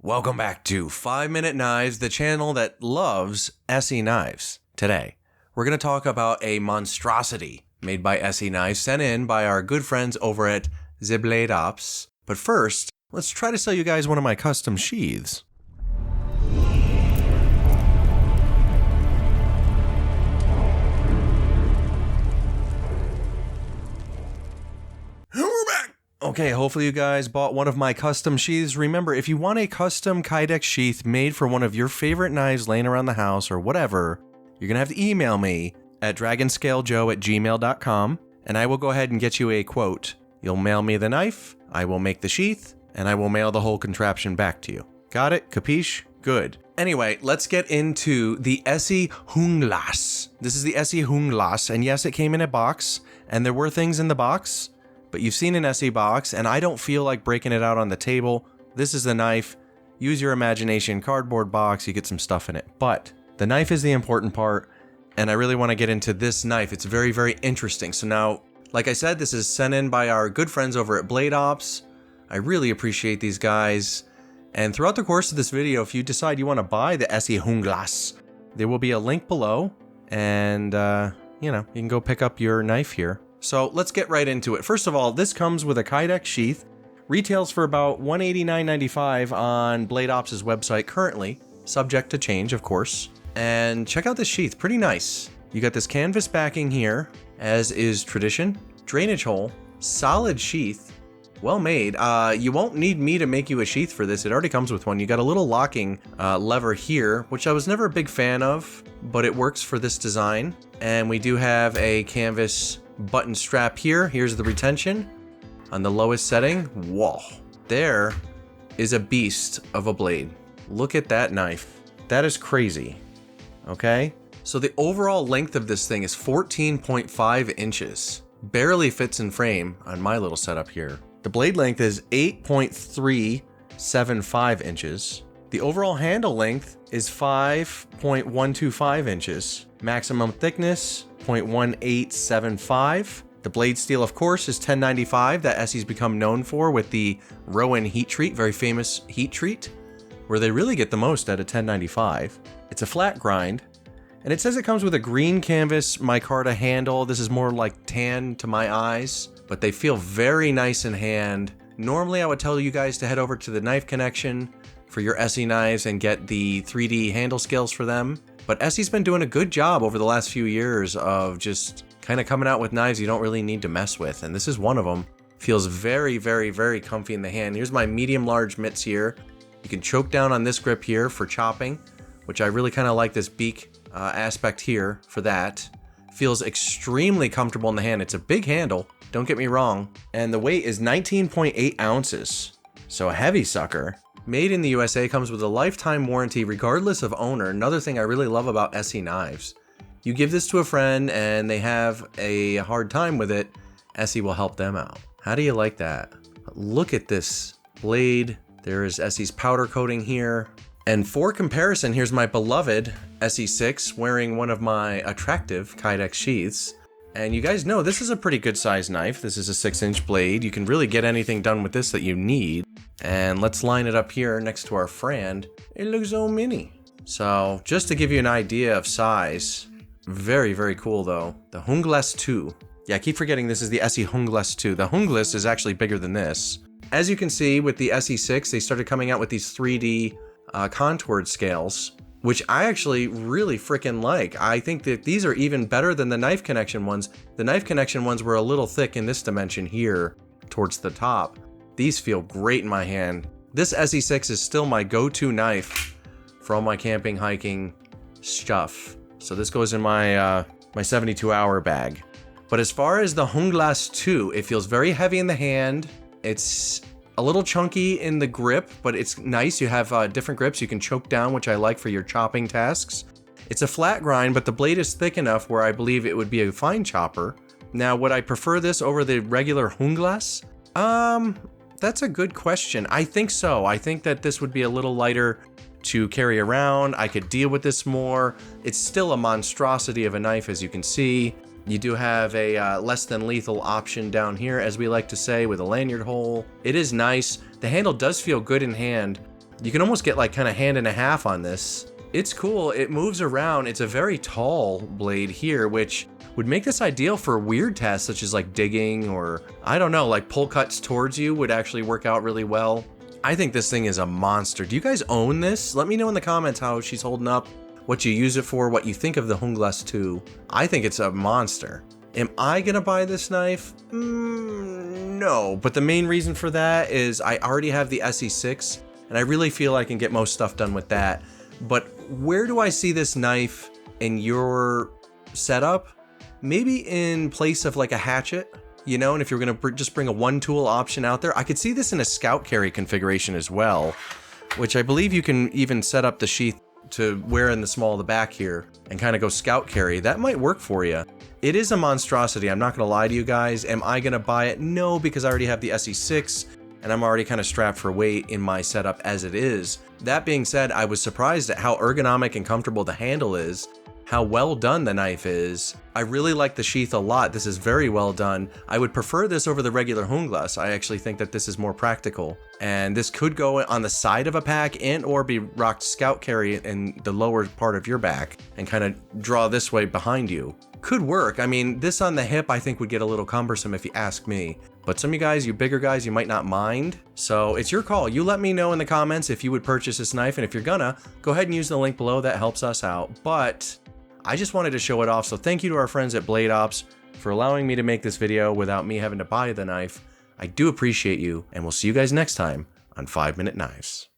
Welcome back to 5 Minute Knives, the channel that loves ESEE knives. Today, we're going to talk about a monstrosity made by ESEE knives sent in by our good friends over at the Blade Ops. But first, let's try to sell you guys one of my custom sheaths. Okay, hopefully you guys bought one of my custom sheaths. Remember, if you want a custom Kydex sheath made for one of your favorite knives laying around the house or whatever, you're going to have to email me at dragonscalejoe@gmail.com, and I will go ahead and get you a quote. You'll mail me the knife, I will make the sheath, and I will mail the whole contraption back to you. Got it? Capiche? Good. Anyway, let's get into the ESEE Junglas. This is the ESEE Junglas, and yes, it came in a box, and there were things in the box, but you've seen an ESEE box, and I don't feel like breaking it out on the table. This is the knife. Use your imagination. Cardboard box, you get some stuff in it. But the knife is the important part, and I really want to get into this knife. It's very, very interesting. So now, like I said, this is sent in by our good friends over at Blade Ops. I really appreciate these guys. And throughout the course of this video, if you decide you want to buy the ESEE Junglas, there will be a link below, and you can go pick up your knife here. So let's get right into it. First of all, this comes with a Kydex sheath. Retails for about $189.95 on Blade Ops' website currently, subject to change, of course. And check out this sheath, pretty nice. You got this canvas backing here, as is tradition. Drainage hole, solid sheath, well made. You won't need me to make you a sheath for this. It already comes with one. You got a little locking lever here, which I was never a big fan of, but it works for this design. And we do have a canvas button strap here. Here's the retention on the lowest setting. Whoa, there is a beast of a blade. Look at that knife. That is crazy. Okay, so the overall length of this thing is 14.5 inches. Barely fits in frame on my little setup here. The blade length is 8.375 inches. The overall handle length is 5.125 inches. Maximum thickness 0.1875. The blade steel, of course, is 1095 that ESEE's become known for with the Rowan heat treat, very famous heat treat, where they really get the most out of 1095. It's a flat grind, and it says it comes with a green canvas micarta handle. This is more like tan to my eyes, but they feel very nice in hand. Normally, I would tell you guys to head over to the Knife Connection for your ESEE knives and get the 3D handle scales for them. But ESEE's been doing a good job over the last few years of just kind of coming out with knives you don't really need to mess with, and this is one of them. Feels very, very, very comfy in the hand. Here's my medium-large mitts here. You can choke down on this grip here for chopping, which I really kind of like this beak aspect here for that. Feels extremely comfortable in the hand. It's a big handle, don't get me wrong, and the weight is 19.8 ounces, so a heavy sucker. Made in the USA, comes with a lifetime warranty regardless of owner. Another thing I really love about ESEE knives. You give this to a friend and they have a hard time with it, ESEE will help them out. How do you like that? Look at this blade. There is ESEE's powder coating here. And for comparison, here's my beloved ESEE 6 wearing one of my attractive Kydex sheaths. And you guys know this is a pretty good size knife. This is a 6-inch blade. You can really get anything done with this that you need. And let's line it up here next to our friend. It looks so mini. So just to give you an idea of size, very, very cool though. The Junglas 2. Yeah, I keep forgetting this is the ESEE Junglas 2. The Junglas is actually bigger than this. As you can see with the ESEE 6, they started coming out with these 3D contoured scales, which I actually really freaking like. I think that these are even better than the Knife Connection ones. The Knife Connection ones were a little thick in this dimension here towards the top. These feel great in my hand. This ESEE 6 is still my go-to knife for all my camping, hiking stuff. So this goes in my my 72-hour bag. But as far as the Junglas 2, it feels very heavy in the hand. It's a little chunky in the grip, but it's nice. You have different grips you can choke down, which I like for your chopping tasks. It's a flat grind, but the blade is thick enough where I believe it would be a fine chopper. Now, would I prefer this over the regular Junglas? That's a good question. I think so. I think that this would be a little lighter to carry around. I could deal with this more. It's still a monstrosity of a knife, as you can see. You do have a less than lethal option down here, as we like to say, with a lanyard hole. It is nice. The handle does feel good in hand. You can almost get like kind of hand and a half on this. It's cool. It moves around. It's a very tall blade here, which would make this ideal for weird tasks such as like digging or, I don't know, like pull cuts towards you would actually work out really well. I think this thing is a monster. Do you guys own this? Let me know in the comments how she's holding up, what you use it for, what you think of the Junglas 2. I think it's a monster. Am I gonna buy this knife? No, but the main reason for that is I already have the ESEE 6 and I really feel I can get most stuff done with that. But where do I see this knife in your setup? Maybe in place of like a hatchet, you know, and if you're gonna just bring a one tool option out there, I could see this in a scout carry configuration as well, which I believe you can even set up the sheath to wear in the small of the back here and kind of go scout carry. That might work for you. It is a monstrosity, I'm not gonna lie to you guys. Am I gonna buy it? No, because I already have the ESEE 6 and I'm already kind of strapped for weight in my setup as it is. That being said, I was surprised at how ergonomic and comfortable the handle is, how well done the knife is. I really like the sheath a lot. This is very well done. I would prefer this over the regular Junglas. I actually think that this is more practical. And this could go on the side of a pack and or be rocked scout carry in the lower part of your back and kind of draw this way behind you. Could work. I mean, this on the hip I think would get a little cumbersome if you ask me. But some of you guys, you bigger guys, you might not mind. So it's your call. You let me know in the comments if you would purchase this knife. And if you're gonna, go ahead and use the link below. That helps us out. But I just wanted to show it off. So thank you to our friends at Blade Ops for allowing me to make this video without me having to buy the knife. I do appreciate you. And we'll see you guys next time on 5 Minute Knives.